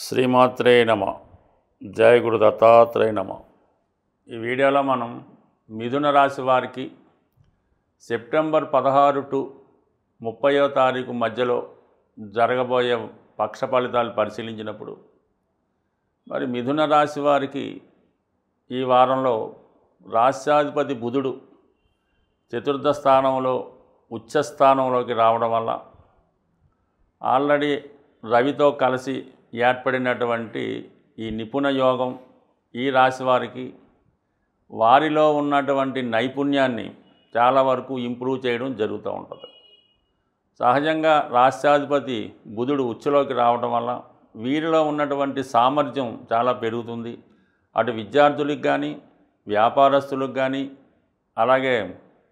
శ్రీమాత్రే నమ. జయ గురు దత్తాత్రేయ నమ. ఈ వీడియోలో మనం మిథున రాశి వారికి సెప్టెంబర్ 16 టు 30వ తారీఖు మధ్యలో జరగబోయే పక్ష ఫలితాలు పరిశీలించినప్పుడు మరి మిథున రాశి వారికి ఈ వారంలో రాశ్యాధిపతి బుధుడు చతుర్థ స్థానంలో ఉచ్చ స్థానంలోకి రావడం వల్ల ఆల్రెడీ రవితో కలిసి ఏర్పడినటువంటి ఈ నిపుణ యోగం ఈ రాశి వారికి వారిలో ఉన్నటువంటి నైపుణ్యాన్ని చాలా వరకు ఇంప్రూవ్ చేయడం జరుగుతూ ఉంటుంది. సహజంగా రాష్ట్రాధిపతి బుధుడు ఉచ్చలోకి రావడం వల్ల వీరిలో ఉన్నటువంటి సామర్థ్యం చాలా పెరుగుతుంది. అటు విద్యార్థులకు కానీ వ్యాపారస్తులకు కానీ అలాగే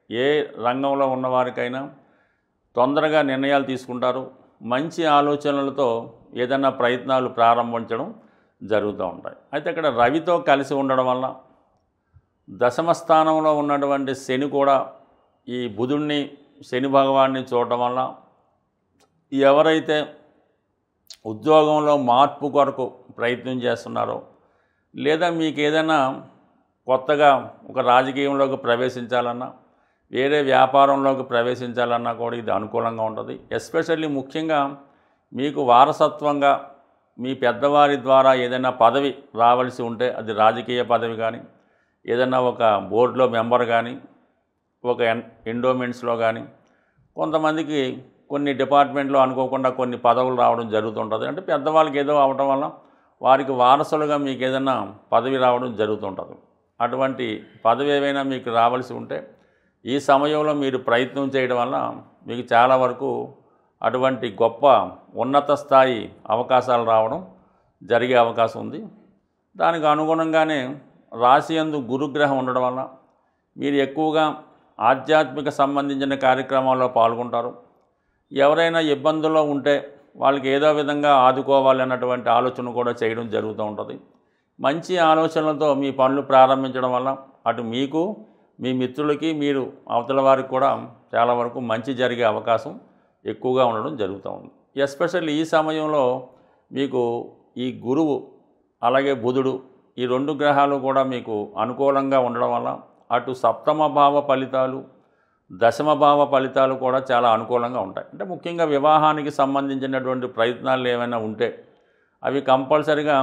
ఏ రంగంలో ఉన్నవారికైనా తొందరగా నిర్ణయాలు తీసుకుంటారు. మంచి ఆలోచనలతో ఏదైనా ప్రయత్నాలు ప్రారంభించడం జరుగుతూ ఉంటాయి. అయితే ఇక్కడ రవితో కలిసి ఉండడం వల్ల దశమ స్థానంలో ఉన్నటువంటి శని కూడా ఈ బుధుడిని శని భగవాన్ని చూడటం వల్ల ఎవరైతే ఉద్యోగంలో మార్పు కొరకు ప్రయత్నం చేస్తున్నారో లేదా మీకు ఏదైనా కొత్తగా ఒక రాజకీయంలోకి ప్రవేశించాలన్నా వేరే వ్యాపారంలోకి ప్రవేశించాలన్నా కూడా ఇది అనుకూలంగా ఉంటుంది. ఎస్పెషల్లీ ముఖ్యంగా మీకు వారసత్వంగా మీ పెద్దవారి ద్వారా ఏదైనా పదవి రావాల్సి ఉంటే అది రాజకీయ పదవి కానీ ఏదైనా ఒక బోర్డులో మెంబర్ కానీ ఒక ఎండోమెంట్స్లో కానీ కొంతమందికి కొన్ని డిపార్ట్మెంట్లో అనుకోకుండా కొన్ని పదవులు రావడం జరుగుతుంటుంది. అంటే పెద్దవాళ్ళకి ఏదో అవడం వల్ల వారికి వారసులుగా మీకు ఏదైనా పదవి రావడం జరుగుతుంటుంది. అటువంటి పదవి ఏవైనా మీకు రావాల్సి ఉంటే ఈ సమయంలో మీరు ప్రయత్నం చేయడం వల్ల మీకు చాలా వరకు అటువంటి గొప్ప ఉన్నత స్థాయి అవకాశాలు రావడం జరిగే అవకాశం ఉంది. దానికి అనుగుణంగానే రాశి యందు గురుగ్రహం ఉండడం వల్ల మీరు ఎక్కువగా ఆధ్యాత్మిక సంబంధించిన కార్యక్రమాల్లో పాల్గొంటారు. ఎవరైనా ఇబ్బందుల్లో ఉంటే వాళ్ళకి ఏదో విధంగా ఆదుకోవాలి అన్నటువంటి ఆలోచన కూడా చేయడం జరుగుతూ ఉంటుంది. మంచి ఆలోచనలతో మీ పనులు ప్రారంభించడం వల్ల అటు మీకు మీ మిత్రులకి మీరు అవతల వారికి కూడా చాలా వరకు మంచి జరిగే అవకాశం ఎక్కువగా ఉండడం జరుగుతూ ఉంది. ఎస్పెషల్లీ ఈ సమయంలో మీకు ఈ గురువు అలాగే బుధుడు ఈ రెండు గ్రహాలు కూడా మీకు అనుకూలంగా ఉండడం వల్ల అటు సప్తమ భావ ఫలితాలు దశమ భావ ఫలితాలు కూడా చాలా అనుకూలంగా ఉంటాయి. అంటే ముఖ్యంగా వివాహానికి సంబంధించినటువంటి ప్రయత్నాలు ఏమైనా ఉంటే అవి కంపల్సరిగా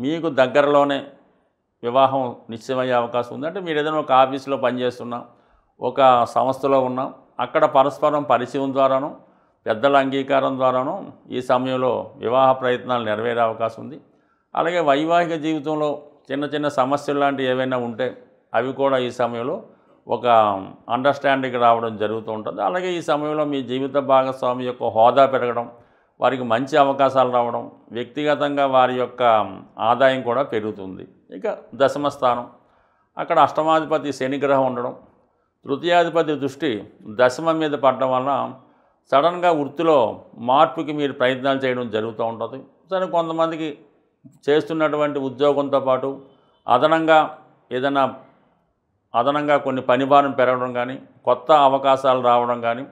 మీకు దగ్గరలోనే వివాహం నిశ్చయమయ్యే అవకాశం ఉంది. అంటే మీరు ఏదైనా ఒక ఆఫీస్లో పనిచేస్తున్నా ఒక సంస్థలో ఉన్నా అక్కడ పరస్పరం పరిచయం ద్వారాను పెద్దల అంగీకారం ద్వారాను ఈ సమయంలో వివాహ ప్రయత్నాలు నెరవేరే అవకాశం ఉంది. అలాగే వైవాహిక జీవితంలో చిన్న చిన్న సమస్యలు లాంటివి ఏవైనా ఉంటే అవి కూడా ఈ సమయంలో ఒక అండర్స్టాండింగ్ రావడం జరుగుతూ ఉంటుంది. అలాగే ఈ సమయంలో మీ జీవిత భాగస్వామి యొక్క హోదా పెరగడం వారికి మంచి అవకాశాలు రావడం వ్యక్తిగతంగా వారి యొక్క ఆదాయం కూడా పెరుగుతుంది. ఇక దశమ స్థానం అక్కడ అష్టమాధిపతి శనిగ్రహం ఉండడం తృతీయాధిపతి దృష్టి దశమం మీద పడడం వలన సడన్గా వృత్తిలో మార్పుకి మీరు ప్రయత్నాలు చేయడం జరుగుతూ ఉంటుంది. సరే కొంతమందికి చేస్తున్నటువంటి ఉద్యోగంతో పాటు అదనంగా కొన్ని పనిభారం పెరగడం కానీ కొత్త అవకాశాలు రావడం కానీ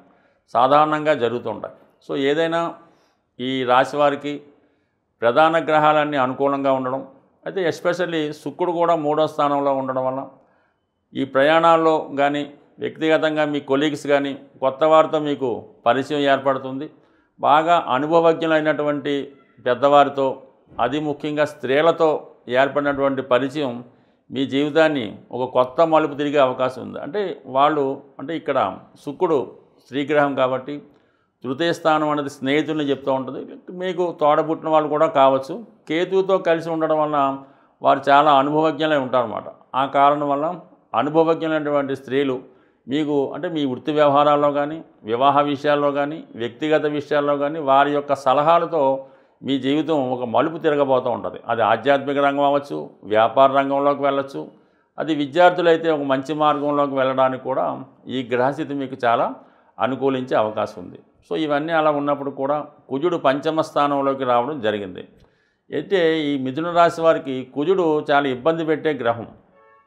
సాధారణంగా జరుగుతుంటాయి. సో ఏదైనా ఈ రాశి వారికి ప్రధాన గ్రహాలన్నీ అనుకూలంగా ఉండడం అయితే ఎస్పెషల్లీ శుక్రుడు కూడా 3వ స్థానంలో ఉండడం వల్ల ఈ ప్రయాణాల్లో కానీ వ్యక్తిగతంగా మీ కొలీగ్స్ కానీ కొత్త వారితో మీకు పరిచయం ఏర్పడుతుంది. బాగా అనుభవజ్ఞులైనటువంటి పెద్దవారితో అది ముఖ్యంగా స్త్రీలతో ఏర్పడినటువంటి పరిచయం మీ జీవితాన్ని ఒక కొత్త మలుపు తిరిగే అవకాశం ఉంది. అంటే ఇక్కడ శుక్రుడు స్త్రీగ్రహం కాబట్టి తృతీయ స్థానం అనేది స్నేహితుల్ని చెప్తూ ఉంటుంది. మీకు తోడబుట్టిన వాళ్ళు కూడా కావచ్చు. కేతువుతో కలిసి ఉండడం వల్ల వారు చాలా అనుభవజ్ఞులై ఉంటారన్నమాట. ఆ కారణం వల్ల అనుభవజ్ఞులైనటువంటి స్త్రీలు మీకు అంటే మీ వృత్తి వ్యవహారాల్లో కానీ వివాహ విషయాల్లో కానీ వ్యక్తిగత విషయాల్లో కానీ వారి యొక్క సలహాలతో మీ జీవితం ఒక మలుపు తిరగబోతూ ఉంటుంది. అది ఆధ్యాత్మిక రంగం అవ్వచ్చు, వ్యాపార రంగంలోకి వెళ్ళచ్చు, అది విద్యార్థులైతే ఒక మంచి మార్గంలోకి వెళ్ళడానికి కూడా ఈ గ్రహస్థితి మీకు చాలా అనుకూలించే అవకాశం ఉంది. సో ఇవన్నీ అలా ఉన్నప్పుడు కూడా కుజుడు పంచమ స్థానంలోకి రావడం జరిగింది. అయితే ఈ మిథున రాశి వారికి కుజుడు చాలా ఇబ్బంది పెట్టే గ్రహం.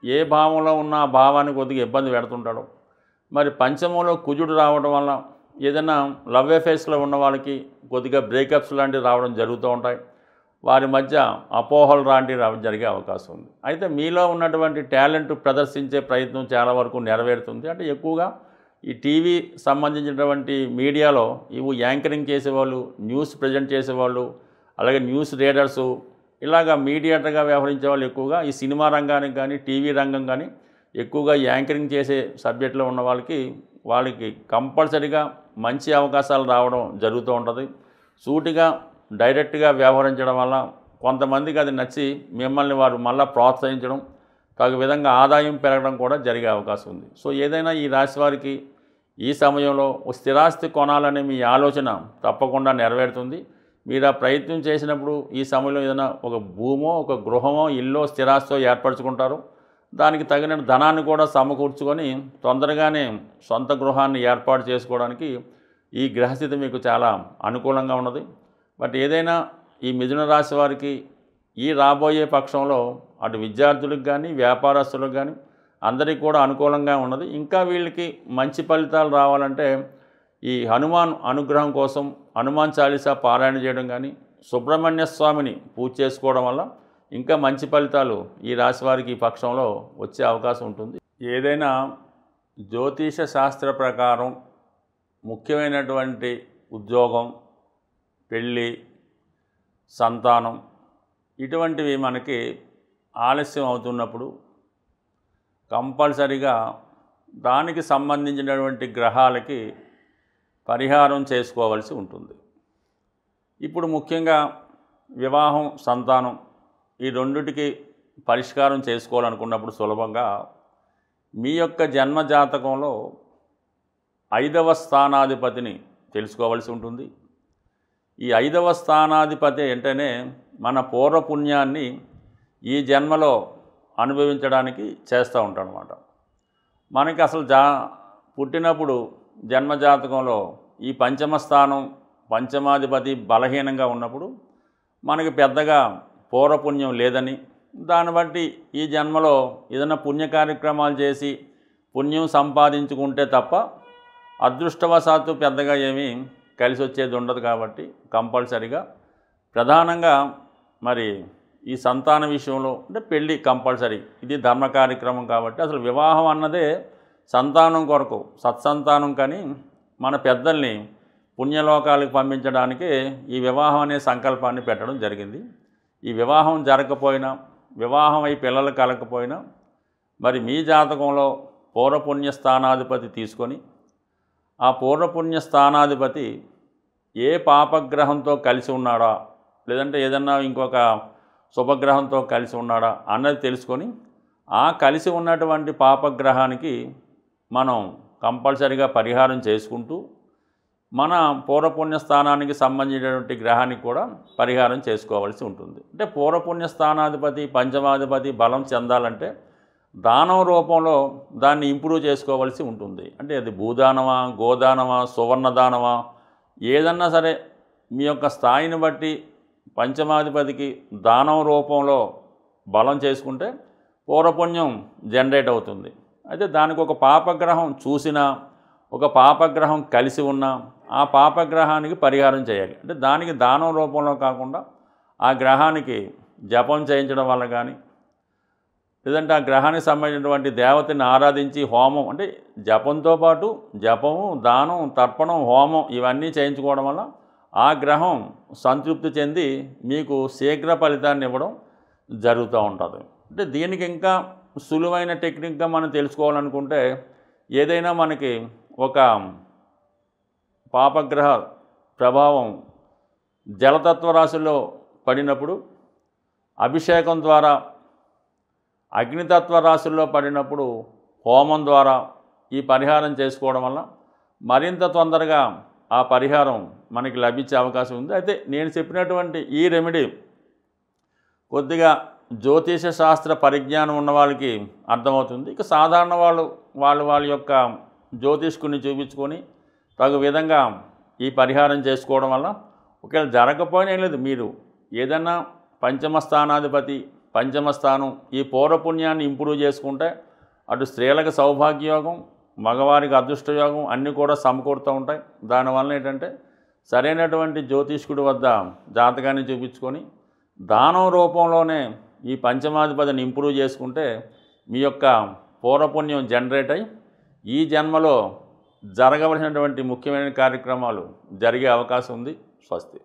ఏ భావంలో ఉన్న ఆ భావానికి కొద్దిగా ఇబ్బంది పెడుతుంటాడు. మరి పంచమంలో కుజుడు రావడం వల్ల ఏదైనా లవ్ అఫేర్స్లో ఉన్న వాళ్ళకి కొద్దిగా బ్రేకప్స్ లాంటివి రావడం జరుగుతూ ఉంటాయి. వారి మధ్య అపోహలు లాంటివి జరిగే అవకాశం ఉంది. అయితే మీలో ఉన్నటువంటి టాలెంట్ ప్రదర్శించే ప్రయత్నం చాలా వరకు నెరవేరుతుంది. అంటే ఎక్కువగా ఈ టీవీ సంబంధించినటువంటి మీడియాలో ఇవి యాంకరింగ్ చేసేవాళ్ళు, న్యూస్ ప్రజెంట్ చేసేవాళ్ళు, అలాగే న్యూస్ రీడర్సు, ఇలాగా మీడియేటర్గా వ్యవహరించే వాళ్ళు ఎక్కువగా ఈ సినిమా రంగానికి కానీ టీవీ రంగం కానీ ఎక్కువగా యాంకరింగ్ చేసే సబ్జెక్టులో ఉన్న వాళ్ళకి కంపల్సరీగా మంచి అవకాశాలు రావడం జరుగుతూ ఉంటుంది. సూటిగా డైరెక్ట్గా వ్యవహరించడం వల్ల కొంతమందికి అది నచ్చి మిమ్మల్ని వారు మళ్ళీ ప్రోత్సహించడం, తగు విధంగా ఆదాయం పెరగడం కూడా జరిగే అవకాశం ఉంది. సో ఏదైనా ఈ రాశి వారికి ఈ సమయంలో స్థిరాస్తి కొనాలనే మీ ఆలోచన తప్పకుండా నెరవేరుతుంది. మీరు ఆ ప్రయత్నం చేసినప్పుడు ఈ సమయంలో ఏదైనా ఒక భూమో, ఒక గృహమో, ఇల్లో, స్థిరాస్తో ఏర్పరచుకుంటారు. దానికి తగిన ధనాన్ని కూడా సమకూర్చుకొని తొందరగానే సొంత గృహాన్ని ఏర్పాటు చేసుకోవడానికి ఈ గ్రహస్థితి మీకు చాలా అనుకూలంగా ఉన్నది. బట్ ఏదైనా ఈ మిథున రాశి వారికి ఈ రాబోయే పక్షంలో అటు విద్యార్థులకు కానీ వ్యాపారస్తులకు కానీ అందరికీ కూడా అనుకూలంగా ఉన్నది. ఇంకా వీళ్ళకి మంచి ఫలితాలు రావాలంటే ఈ హనుమాన్ అనుగ్రహం కోసం హనుమాన్ చాలీసా పారాయణ చేయడం కానీ, సుబ్రహ్మణ్య స్వామిని పూజ చేసుకోవడం వల్ల ఇంకా మంచి ఫలితాలు ఈ రాశి వారికి ఈ పక్షంలో వచ్చే అవకాశం ఉంటుంది. ఏదైనా జ్యోతిష శాస్త్ర ప్రకారం ముఖ్యమైనటువంటి ఉద్యోగం, పెళ్ళి, సంతానం ఇటువంటివి మనకి ఆలస్యం అవుతున్నప్పుడు కంపల్సరిగా దానికి సంబంధించినటువంటి గ్రహాలకి పరిహారం చేసుకోవాల్సి ఉంటుంది. ఇప్పుడు ముఖ్యంగా వివాహం, సంతానం ఈ రెండిటికి పరిష్కారం చేసుకోవాలనుకున్నప్పుడు సులభంగా మీ యొక్క జన్మజాతకంలో 5వ స్థానాధిపతిని తెలుసుకోవాల్సి ఉంటుంది. ఈ 5వ స్థానాధిపతి అంటేనే మన పూర్వపుణ్యాన్ని ఈ జన్మలో అనుభవించడానికి చేస్తూ ఉంటాడనమాట. మనకి అసలు పుట్టినప్పుడు జన్మజాతకంలో ఈ పంచమ స్థానం, పంచమాధిపతి బలహీనంగా ఉన్నప్పుడు మనకి పెద్దగా పూర్వపుణ్యం లేదని, దాన్ని బట్టి ఈ జన్మలో ఏదైనా పుణ్య కార్యక్రమాలు చేసి పుణ్యం సంపాదించుకుంటే తప్ప అదృష్టవశాత్తు పెద్దగా ఏమీ కలిసి వచ్చేది ఉండదు. కాబట్టి కంపల్సరిగా ప్రధానంగా మరి ఈ సంతాన విషయంలో అంటే పెళ్ళి కంపల్సరీ, ఇది ధర్మ కార్యక్రమం కాబట్టి అసలు వివాహం అన్నదే సంతానం కొరకు, సత్సంతానం కానీ మన పెద్దల్ని పుణ్యలోకాలకు పంపించడానికి ఈ వివాహం అనే సంకల్పాన్ని పెట్టడం జరిగింది. ఈ వివాహం జరగకపోయినా, వివాహం అయి పిల్లలు కలగకపోయినా మరి మీ జాతకంలో పూర్వపుణ్య స్థానాధిపతి తీసుకొని ఆ పూర్వపుణ్య స్థానాధిపతి ఏ పాపగ్రహంతో కలిసి ఉన్నాడా, లేదంటే ఏదన్నా ఇంకొక శుభగ్రహంతో కలిసి ఉన్నాడా అన్నది తెలుసుకొని ఆ కలిసి ఉన్నటువంటి పాపగ్రహానికి మనం కంపల్సరిగా పరిహారం చేసుకుంటూ మన పూర్వపుణ్య స్థానానికి సంబంధించినటువంటి గ్రహానికి కూడా పరిహారం చేసుకోవాల్సి ఉంటుంది. అంటే పూర్వపుణ్య స్థానాధిపతి, పంచమాధిపతి బలం చెందాలంటే దానం రూపంలో దాన్ని ఇంప్రూవ్ చేసుకోవాల్సి ఉంటుంది. అంటే అది భూదానమా, గోదానమా, సువర్ణదానమా, ఏదన్నా సరే మీ యొక్క స్థాయిని బట్టి పంచమాధిపతికి దానం రూపంలో బలం చేసుకుంటే పూర్వపుణ్యం జనరేట్ అవుతుంది. అయితే దానికి ఒక పాపగ్రహం చూసినా, ఒక పాపగ్రహం కలిసి ఉన్నా ఆ పాపగ్రహానికి పరిహారం చేయాలి. అంటే దానికి దానం రూపంలో కాకుండా ఆ గ్రహానికి జపం చేయించడం వల్ల కానీ, లేదంటే ఆ గ్రహానికి సంబంధించినటువంటి దేవతని ఆరాధించి హోమం, అంటే జపంతో పాటు జపము, దానం, తర్పణం, హోమం ఇవన్నీ చేయించుకోవడం వల్ల ఆ గ్రహం సంతృప్తి చెంది మీకు శీఘ్ర ఫలితాన్ని ఇవ్వడం జరుగుతూ ఉంటుంది. అంటే దీనికి ఇంకా సులువైన టెక్నిక్గా మనం తెలుసుకోవాలనుకుంటే ఏదైనా మనకి ఒక పాపగ్రహ ప్రభావం జలతత్వ రాశుల్లో పడినప్పుడు అభిషేకం ద్వారా, అగ్నితత్వ రాశుల్లో పడినప్పుడు హోమం ద్వారా ఈ పరిహారం చేసుకోవడం వల్ల మరింత తొందరగా ఆ పరిహారం మనకి లభించే అవకాశం ఉంది. అయితే నేను చెప్పినటువంటి ఈ రెమెడీ కొద్దిగా జ్యోతిష శాస్త్ర పరిజ్ఞానం ఉన్న వాళ్ళకి అర్థమవుతుంది. ఇక సాధారణ వాళ్ళ యొక్క జ్యోతిష్కుని చూపించుకొని తగు విధంగా ఈ పరిహారం చేసుకోవడం వల్ల ఒకవేళ జరగకపోయినా ఏం లేదు, మీరు ఏదన్నా పంచమ స్థానాధిపతి, పంచమ స్థానం ఈ పూర్వపుణ్యాన్ని ఇంప్రూవ్ చేసుకుంటే అటు స్త్రీలకు సౌభాగ్యయోగం, మగవారికి అదృష్టయోగం అన్నీ కూడా సమకూరుతూ ఉంటాయి. దానివల్ల ఏంటంటే సరైనటువంటి జ్యోతిష్కుడి వద్ద జాతకాన్ని చూపించుకొని దానం రూపంలోనే ఈ పంచమాధిపతిని ఇంప్రూవ్ చేసుకుంటే మీ యొక్క పూర్వపుణ్యం జనరేట్ అయ్యి ఈ జన్మలో జరగవలసినటువంటి ముఖ్యమైన కార్యక్రమాలు జరిగే అవకాశం ఉంది. స్వస్తి.